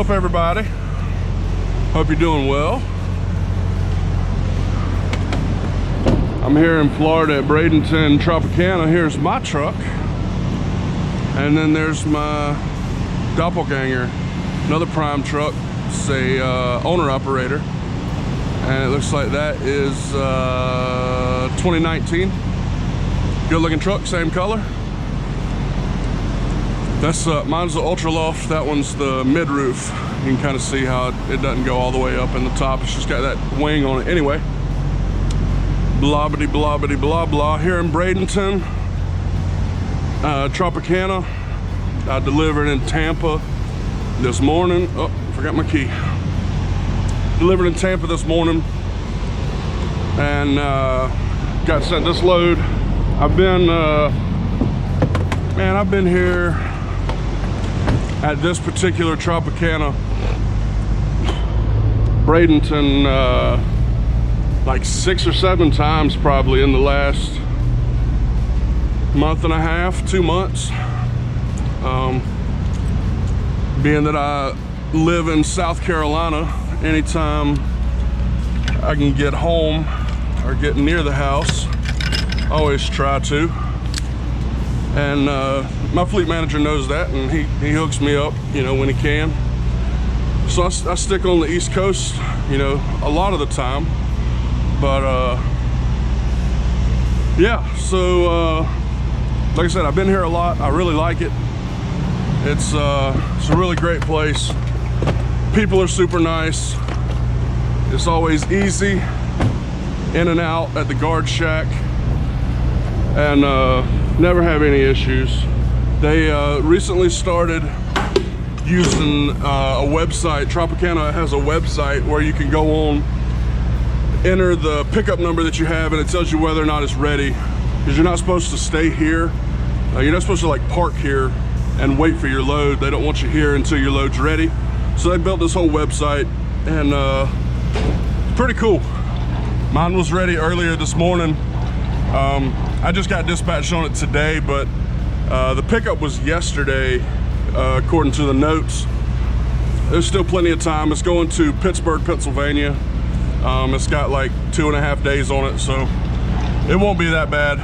What's up, everybody? Hope you're doing well. I'm here in Florida at Bradenton, Tropicana. Here's my truck. And then there's my doppelganger, another prime truck. It's a owner-operator. And it looks like that is 2019. Good-looking truck, same color. That's mine's the Ultra Loft. That one's the mid roof. You can kind of see how it doesn't go all the way up in the top. It's just got that wing on it. Anyway, blah-bitty, blah-bitty, blah, blah. Here in Bradenton, Tropicana. I delivered in Tampa this morning. Oh, forgot my key. Delivered in Tampa this morning, and got sent this load. I've been, man, I've been here at this particular Tropicana, Bradenton, like 6 or 7 times probably in the last month and a half, 2 months. Being that I live in South Carolina, anytime I can get home or get near the house, I always try to. And my fleet manager knows that, and he hooks me up, you know, when he can. So I stick on the East Coast, you know, a lot of the time. But yeah, so like I said, I've been here a lot. I really like it. It's a really great place. People are super nice. It's always easy in and out at the guard shack, and never have any issues. They recently started using a website. Tropicana has a website where you can go on, enter the pickup number that you have, and it tells you whether or not it's ready, because you're not supposed to stay here. You're not supposed to like park here and wait for your load. They don't want you here until your load's ready. So they built this whole website, and it's pretty cool. Mine was ready earlier this morning. I just got dispatched on it today, but the pickup was yesterday, according to the notes. There's still plenty of time. It's going to Pittsburgh, Pennsylvania. It's got like 2.5 days on it, so it won't be that bad.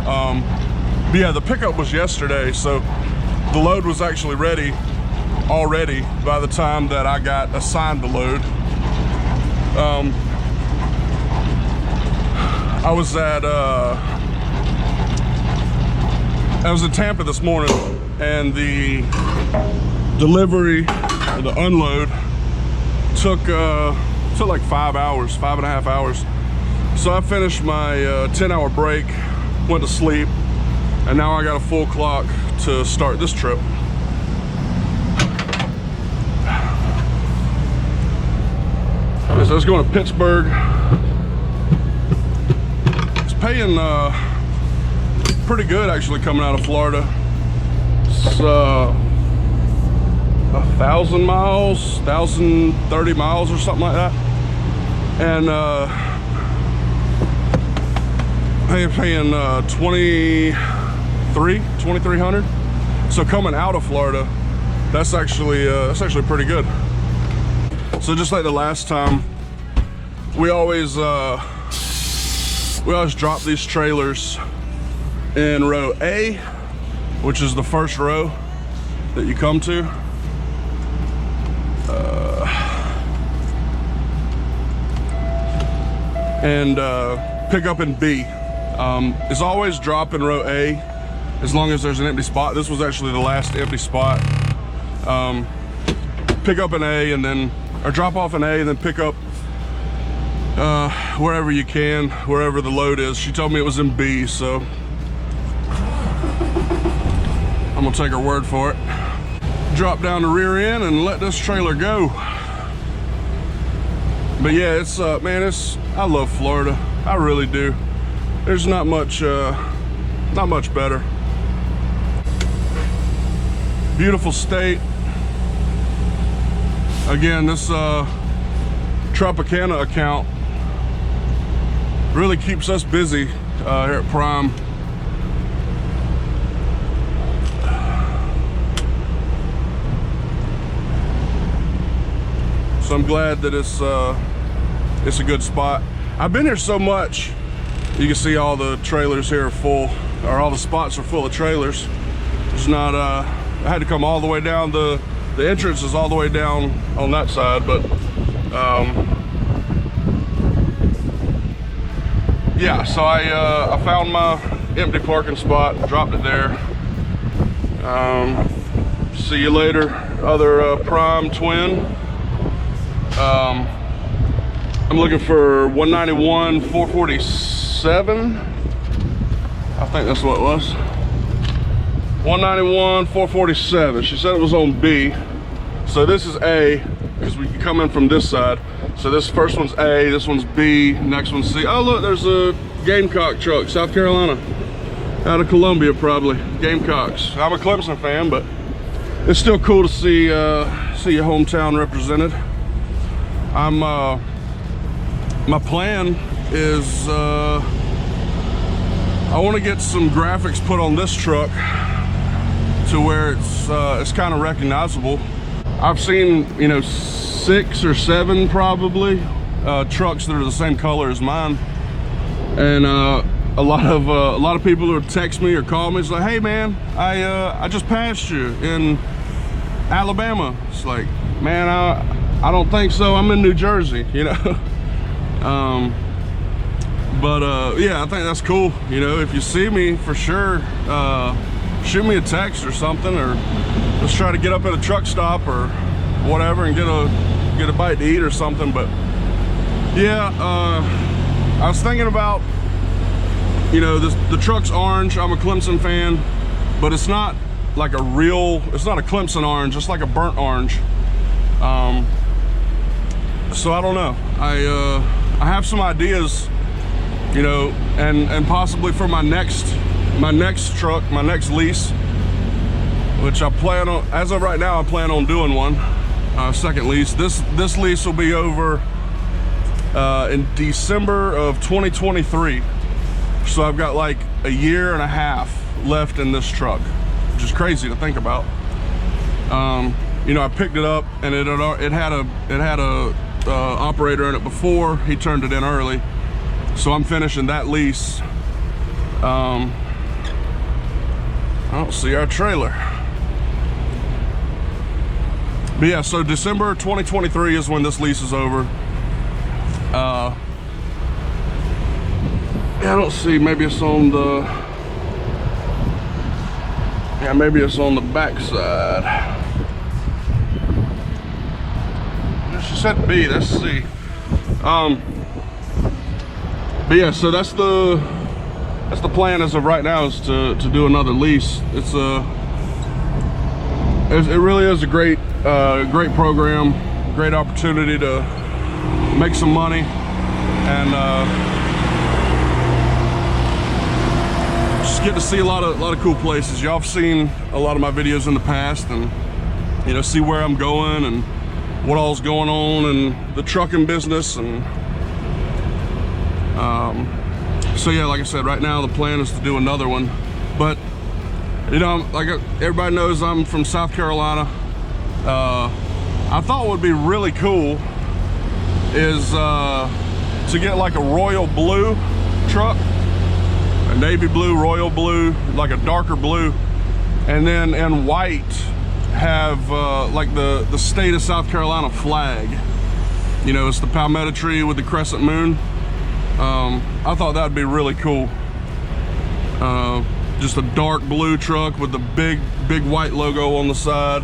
But yeah, the pickup was yesterday, so the load was actually ready already by the time that I got assigned the load. I was in Tampa this morning, and the delivery, or the unload, took like 5 hours, 5.5 hours. So I finished my 10-hour break, went to sleep, and now I got a full clock to start this trip. So it's going to Pittsburgh. It's paying pretty good actually coming out of Florida. It's 1,000 miles, 1,030 miles or something like that. And I'm paying 2,300. So coming out of Florida, that's actually pretty good. So just like the last time, we always drop these trailers in row A, which is the first row that you come to. And pick up in B. It's always drop in row A as long as there's an empty spot. This was actually the last empty spot. Pick up in A, and then, or drop off in A and then pick up wherever you can, wherever the load is. She told me it was in B, so I'm gonna take her word for it. Drop down the rear end and let this trailer go. But yeah, it's man, I love Florida. I really do. There's not much better. Beautiful state. Again, this Tropicana account really keeps us busy here at Prime. So I'm glad that it's a good spot. I've been here so much. You can see all the trailers here are full, or all the spots are full of trailers. There's not, I had to come all the way down. The entrance is all the way down on that side, but yeah, so I found my empty parking spot, dropped it there. See you later, other prime twin. I'm looking for 191 447. I think that's what it was. 191 447. She said it was on B. So this is A, because we can come in from this side. So this first one's A, this one's B, next one's C. Oh look, there's a Gamecock truck, South Carolina. Out of Columbia probably, Gamecocks. I'm a Clemson fan, but it's still cool to see your hometown represented. My plan is I want to get some graphics put on this truck to where it's kind of recognizable. I've seen, you know, 6 or 7 probably trucks that are the same color as mine, and a lot of people who text me or call me, it's like, hey man, I just passed you in Alabama. It's like, man, I don't think so, I'm in New Jersey, you know. Yeah, I think that's cool. You know, if you see me, for sure, shoot me a text or something, or let's try to get up at a truck stop or whatever and get a bite to eat or something. But yeah, I was thinking about, you know, the truck's orange. I'm a Clemson fan, but it's not like it's not a Clemson orange, it's like a burnt orange. So I don't know. I have some ideas, you know, and possibly for my next truck, my next lease, which I plan on, as of right now, I plan on doing one, second lease. This lease will be over in December of 2023. So I've got like a year and a half left in this truck, which is crazy to think about. You know, I picked it up and it had a operator in it before. He turned it in early, so I'm finishing that lease. I don't see our trailer, but yeah, so December 2023 is when this lease is over. Yeah, I don't see, maybe it's on the, yeah, maybe it's on the back side. She said B, that's C. But yeah, so that's the plan as of right now, is to do another lease. It really is a great program, great opportunity to make some money, and just get to see a lot of cool places. Y'all have seen a lot of my videos in the past, and you know, see where I'm going and what all's going on in the trucking business. And so yeah, like I said, right now the plan is to do another one. But you know, like everybody knows, I'm from South Carolina. I thought what would be really cool is to get like a royal blue truck, a navy blue, royal blue, like a darker blue, and then in white have like the state of South Carolina flag. You know, it's the palmetto tree with the crescent moon. I thought that'd be really cool. Just a dark blue truck with the big white logo on the side.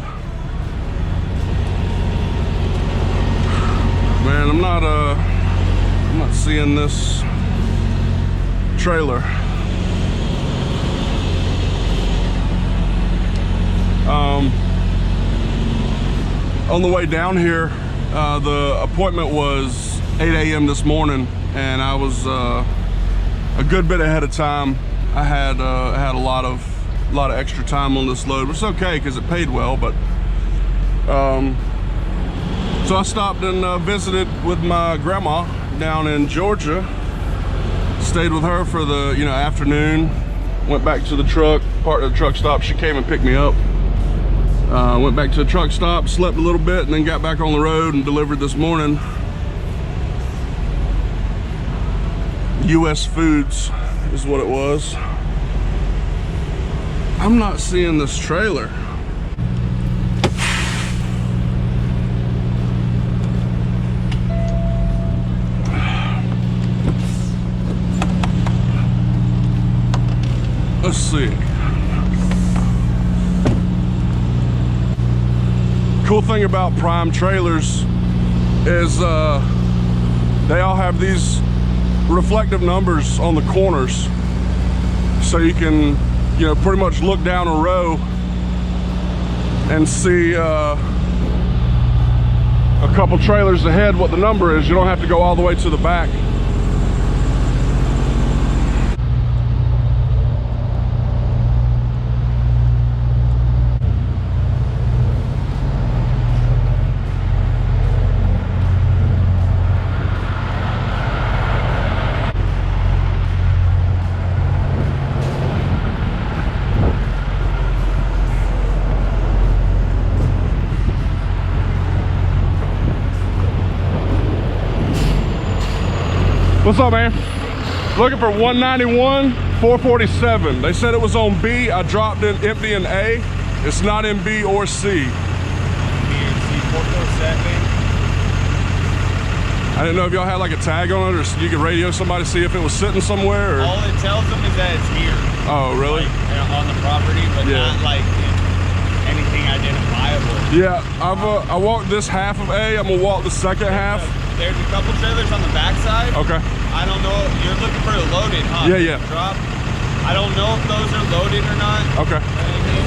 Man, I'm not seeing this trailer. On the way down here, the appointment was 8 a.m. this morning, and I was a good bit ahead of time. I had a lot of extra time on this load, which is okay because it paid well. But so I stopped and visited with my grandma down in Georgia. Stayed with her for the afternoon. Went back to the truck, parked at the truck stop. She came and picked me up. Went back to the truck stop, slept a little bit, and then got back on the road and delivered this morning. US Foods is what it was. I'm not seeing this trailer. Let's see. Cool thing about Prime trailers is they all have these reflective numbers on the corners, so you can, you know, pretty much look down a row and see a couple trailers ahead what the number is. You don't have to go all the way to the back. What's up, man? Looking for 191, 447. They said it was on B. I dropped it empty in A. It's not in B or C. B or C, 447. I didn't know if y'all had like a tag on it, or you could radio somebody, see if it was sitting somewhere. Or... All it tells them is that it's here. Oh, really? Like, on the property, but not like anything identifiable. Yeah, I walked this half of A. I'm gonna walk the second half. There's a couple trailers on the backside. Okay. I don't know. You're looking for a loaded, huh? Yeah. Drop. I don't know if those are loaded or not. Okay. And then,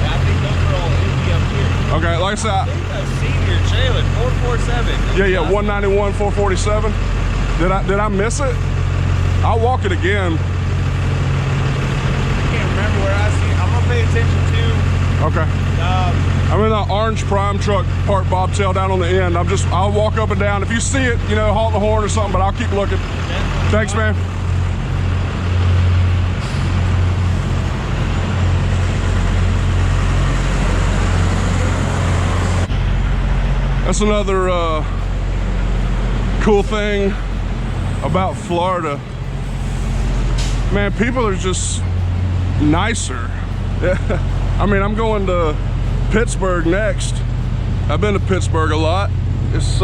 I think those are all empty up here. Okay, like I said, I think I've seen your trailer, 447. Yeah, 191, 447. Did I miss it? I'll walk it again. I can't remember where I see it. I'm gonna pay attention to. Okay. I'm in an orange Prime truck parked bobtail down on the end. I'll walk up and down. If you see it, you know, honk the horn or something, but I'll keep looking. Thanks, man. That's another cool thing about Florida. Man, people are just nicer. I mean, I'm going to Pittsburgh next. I've been to Pittsburgh a lot. It's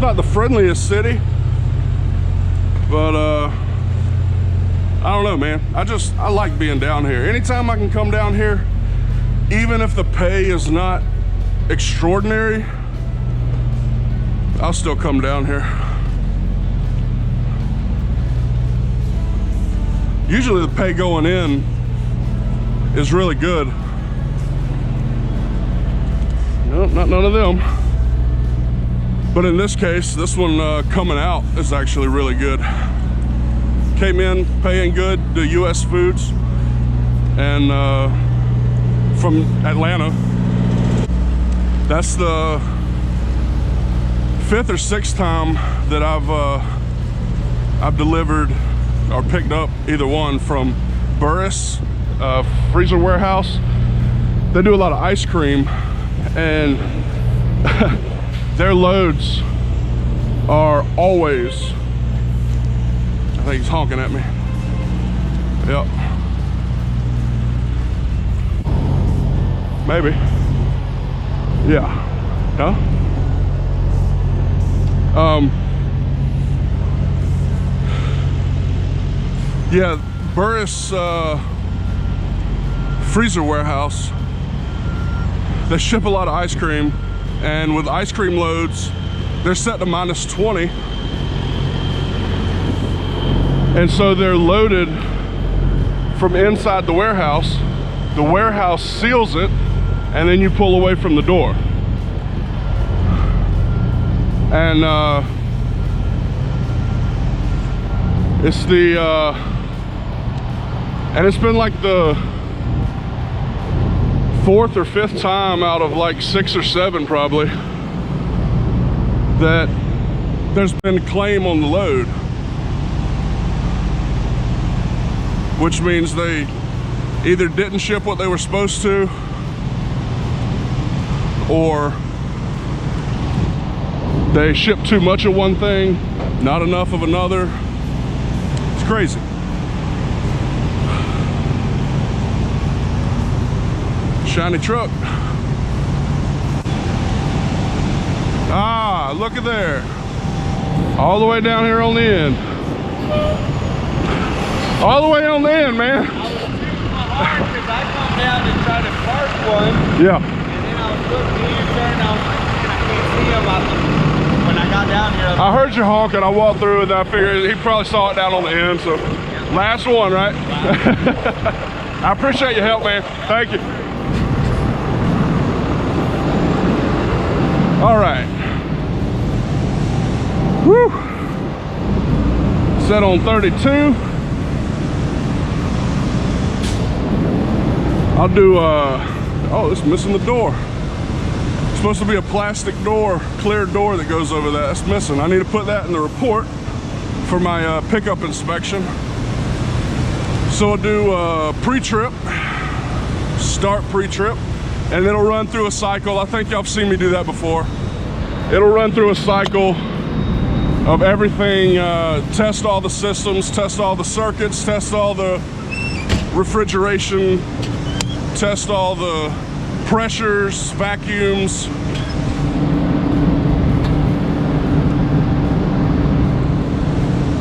not the friendliest city, but I don't know, man. I like being down here. Anytime I can come down here, even if the pay is not extraordinary, I'll still come down here. Usually the pay going in is really good. Nope, not none of them. But in this case, this one coming out is actually really good. Came in paying good to US Foods, and from Atlanta. That's the 5th or 6th time that I've delivered or picked up either one from Barrera freezer warehouse. They do a lot of ice cream, and their loads are always, I think he's honking at me. Yep. Maybe. Yeah. Huh? Yeah, Barrera freezer warehouse, they ship a lot of ice cream, and with ice cream loads, they're set to -20. And so they're loaded from inside the warehouse seals it, and then you pull away from the door. And it's the and it's been like the 4th or 5th time out of like 6 or 7 probably that there's been a claim on the load, which means they either didn't ship what they were supposed to, or they shipped too much of one thing, not enough of another. It's crazy. Shiny truck. Ah, look at there. All the way down here on the end. All the way on the end, man. I was shooting my heart because I come down and try to park one. Yeah. And then I was looking at U-turn and I was like, man, I can't see him. When I got down here, I heard you honking. I walked through and I figured he probably saw it down on the end. So, last one, right? I appreciate your help, man. Thank you. All right. Woo. Set on 32. I'll do, oh, it's missing the door. It's supposed to be a plastic door, clear door that goes over that. That's missing. I need to put that in the report for my pickup inspection. So I'll do pre-trip, start pre-trip, and it'll run through a cycle. I think y'all have seen me do that before. It'll run through a cycle of everything, test all the systems, test all the circuits, test all the refrigeration, test all the pressures, vacuums.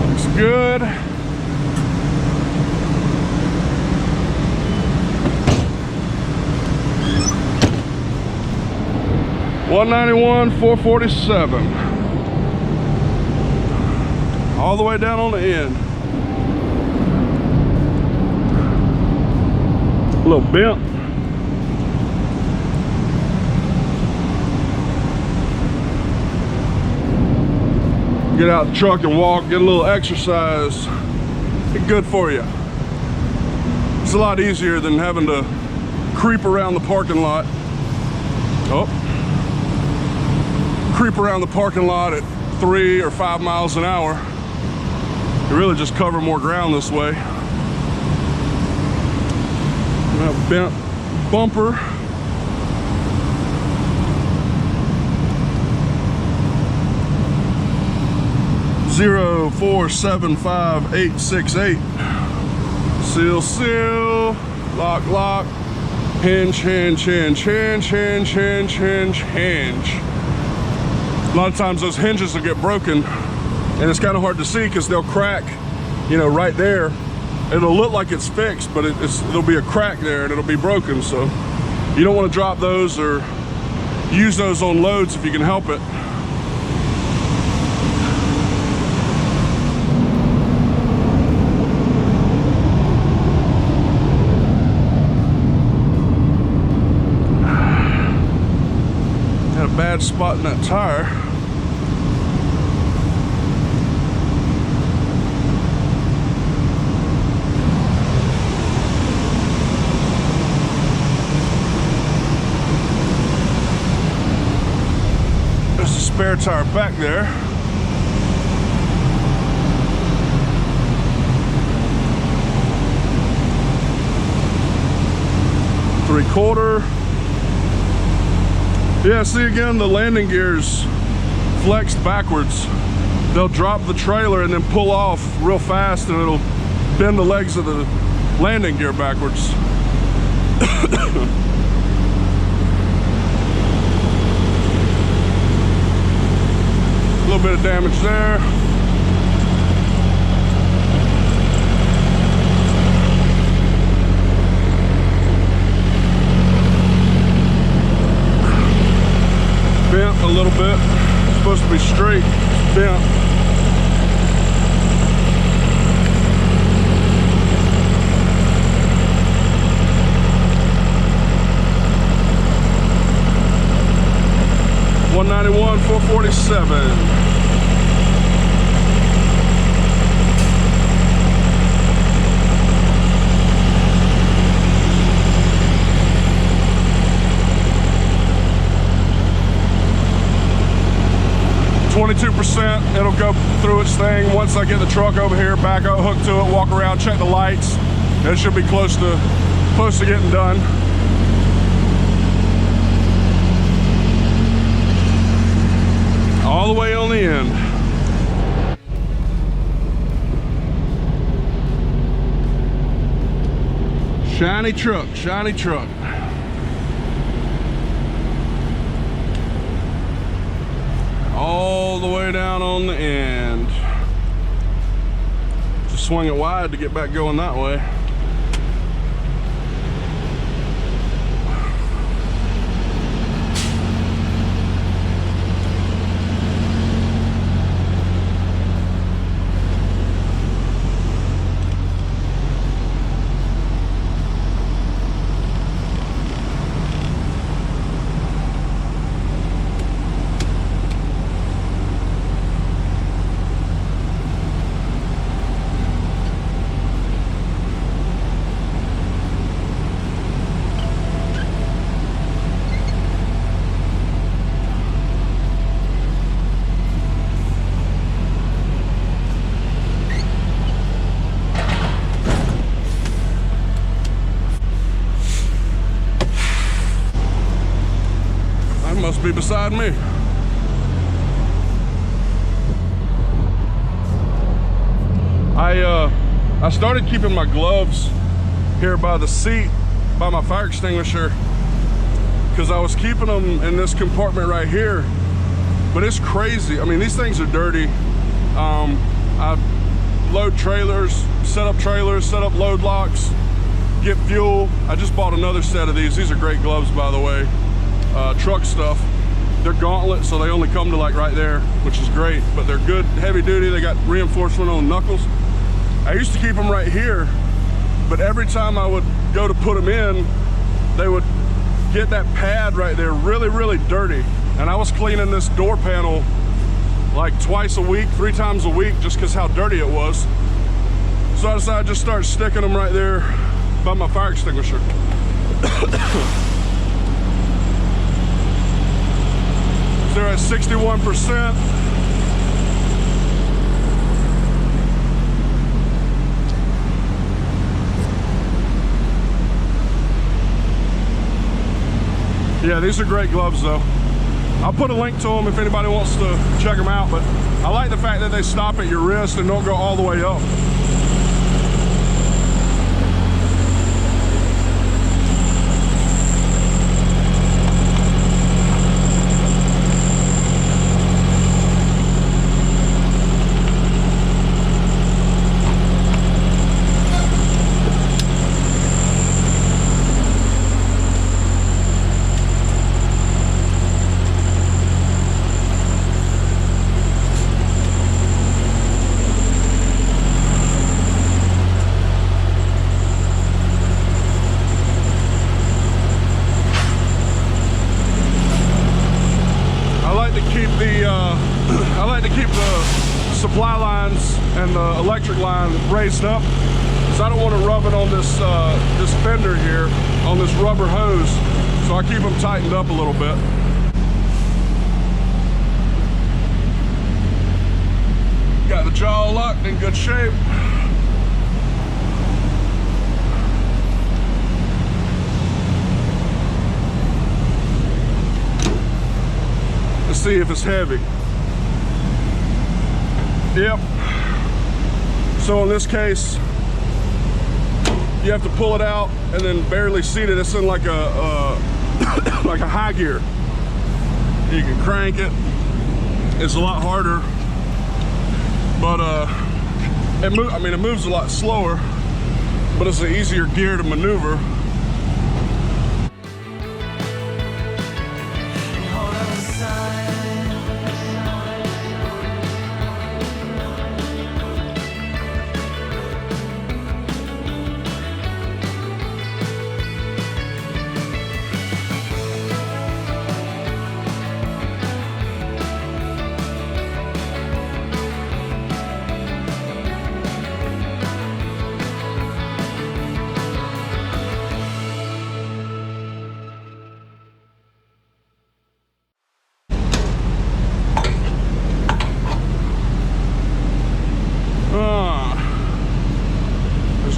Looks good. $191, $447. All the way down on the end. A little bent. Get out the truck and walk, get a little exercise. It's good for you. It's a lot easier than having to creep around the parking lot. Oh. Creep around the parking lot at 3 or 5 miles an hour. You really just cover more ground this way. That bent bumper. Zero 475-868. Seal, seal, lock, lock, hinge, hinge, hinge, hinge, hinge, hinge, hinge, hinge. A lot of times those hinges will get broken and it's kind of hard to see because they'll crack, you know, right there. It'll look like it's fixed, but there'll be a crack there and it'll be broken. So you don't want to drop those or use those on loads if you can help it. Had a bad spot in that tire. Spare tire back there. Three-quarter. Yeah, see again, the landing gear's flexed backwards. They'll drop the trailer and then pull off real fast and it'll bend the legs of the landing gear backwards. A little bit of damage there. Bent a little bit. It's supposed to be straight. It's bent. $191, $447. 22%, it'll go through its thing. Once I get the truck over here, back up, hook to it, walk around, check the lights, it should be close to close to getting done. All the way on the end. Shiny truck, shiny truck. All the way down on the end. Just swing it wide to get back going that way. Must be beside me. I started keeping my gloves here by the seat by my fire extinguisher because I was keeping them in this compartment right here, but it's crazy. I mean, these things are dirty. I load trailers, set up load locks, get fuel. I just bought another set of these. These are great gloves, by the way. Truck stuff. They're gauntlet, so they only come to like right there, which is great, but they're good, heavy duty. They got reinforcement on the knuckles. I used to keep them right here, but every time I would go to put them in, they would get that pad right there really, really dirty. And I was cleaning this door panel like twice a week, 3 times a week, just because how dirty it was. So I decided to just start sticking them right there by my fire extinguisher. They're at 61%. Yeah, these are great gloves though. I'll put a link to them if anybody wants to check them out, but I like the fact that they stop at your wrist and don't go all the way up. I like to keep the supply lines and the electric line raised up, so I don't want to rub it on this this fender here, on this rubber hose, so I keep them tightened up a little bit. Got the jaw locked in good shape. Let's see if it's heavy. Yep. So in this case, you have to pull it out and then barely seat it. It's in like a like a high gear. You can crank it. It's a lot harder, but it moves a lot slower, but it's an easier gear to maneuver.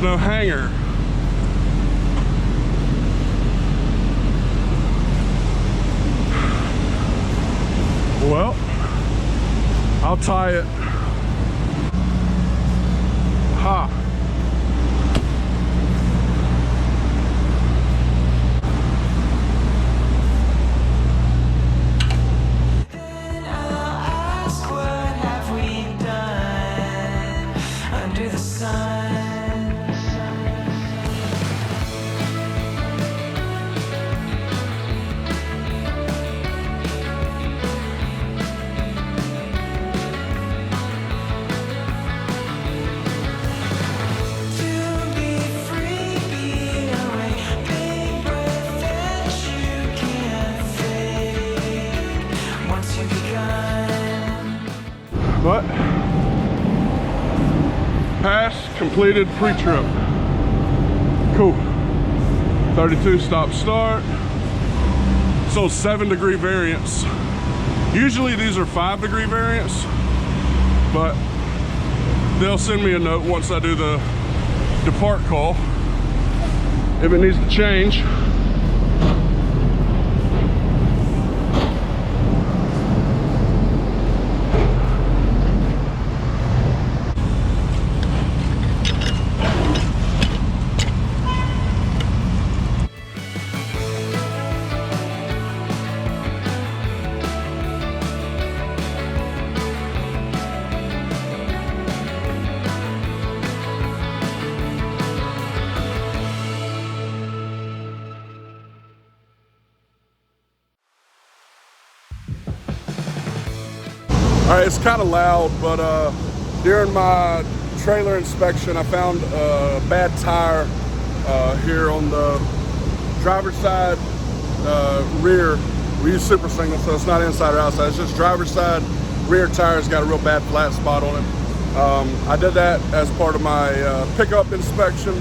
No hanger. Well, I'll tie it. Ha. Then I'll ask, what have we done under the sun? To be free, be away, big breath that you can't fake once you've begun. What? Pass completed pre-trip. Cool. 32 stop start. So 7-degree variance. Usually these are 5-degree variance, but they'll send me a note once I do the depart call if it needs to change. All right, it's kind of loud, but during my trailer inspection, I found a bad tire here on the driver's side rear. We use super single, so it's not inside or outside. It's just driver's side rear tire's got a real bad flat spot on it. I did that as part of my pickup inspection.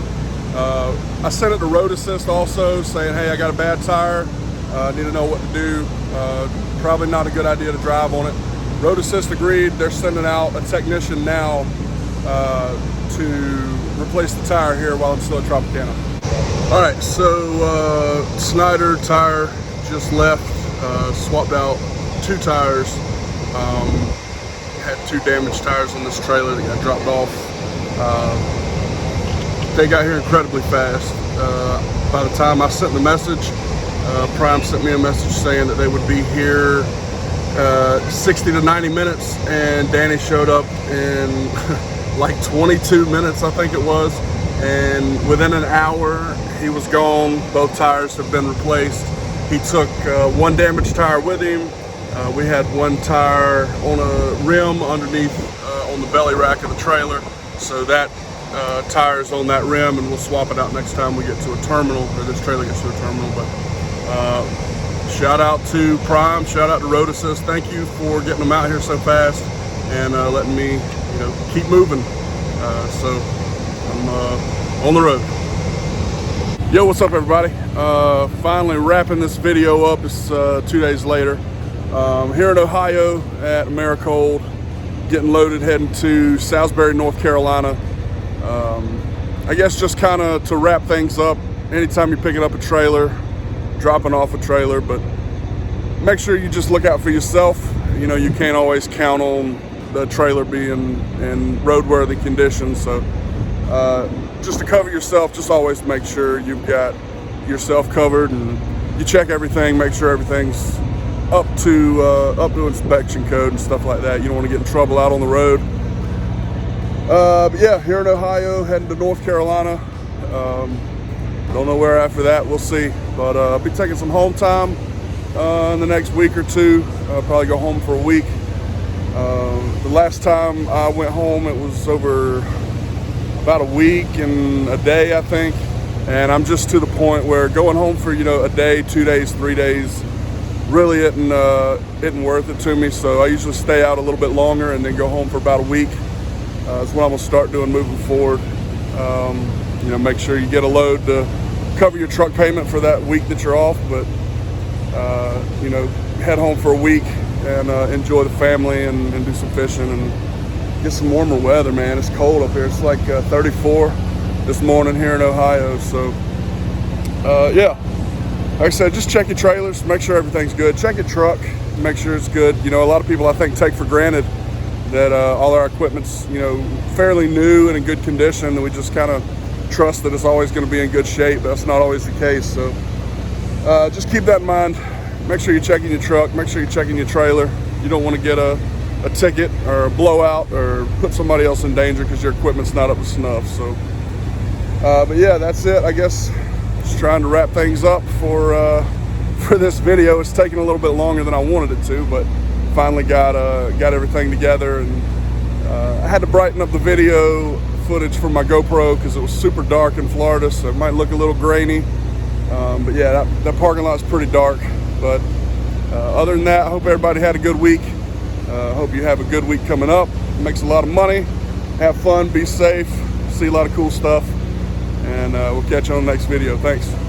I sent it to Road Assist also, saying, hey, I got a bad tire. Need to know what to do. Probably not a good idea to drive on it. Road Assist agreed. They're sending out a technician now to replace the tire here while I'm still at Tropicana. All right, so Snyder tire just left, swapped out 2 tires. Had 2 damaged tires on this trailer that got dropped off. They got here incredibly fast. By the time I sent the message, Prime sent me a message saying that they would be here 60 to 90 minutes, and Danny showed up in like 22 minutes, I think it was, and within an hour he was gone. Both tires have been replaced. He took 1 damaged tire with him. We had 1 tire on a rim underneath on the belly rack of the trailer, so that tire's on that rim, and we'll swap it out next time we get to a terminal, or this trailer gets to a terminal. But shout out to Prime, shout out to Road Assist. Thank you for getting them out here so fast and letting me, keep moving. So I'm on the road. Yo, what's up, everybody? Finally wrapping this video up. It's 2 days later. Here in Ohio at Americold, getting loaded, heading to Salisbury, North Carolina. I guess just kind of to wrap things up, anytime you're picking up a trailer, dropping off a trailer, but make sure you just look out for yourself. You can't always count on the trailer being in roadworthy conditions, so just to cover yourself, just always make sure you've got yourself covered, and you check everything, make sure everything's up to inspection code and stuff like that. You don't want to get in trouble out on the road. But yeah, here in Ohio, heading to North Carolina. Don't know where after that, we'll see. But I'll be taking some home time in the next week or 2. I'll probably go home for a week. The last time I went home, it was over about a week and a day, I think. And I'm just to the point where going home for, a day, 2 days, 3 days, really isn't worth it to me. So I usually stay out a little bit longer and then go home for about a week. That's what I'm gonna start doing moving forward. Make sure you get a load to cover your truck payment for that week that you're off, but head home for a week and enjoy the family and do some fishing and get some warmer weather, man. It's cold up here. It's like 34 this morning here in Ohio. So yeah, like I said, just check your trailers, make sure everything's good. Check your truck, make sure it's good. You know, a lot of people I think take for granted that all our equipment's, you know, fairly new and in good condition, and we just kind of trust that it's always going to be in good shape. That's not always the case. So just keep that in mind. Make sure you're checking your truck. Make sure you're checking your trailer. You don't want to get a ticket or a blowout or put somebody else in danger because your equipment's not up to snuff. So, but yeah, that's it. I guess just trying to wrap things up for this video. It's taking a little bit longer than I wanted it to, but finally got everything together, and I had to brighten up the video footage from my GoPro because it was super dark in Florida, so it might look a little grainy. But yeah, that parking lot's pretty dark. But other than that, I hope everybody had a good week. Hope you have a good week coming up. Makes a lot of money. Have fun, be safe, see a lot of cool stuff, and we'll catch you on the next video. Thanks.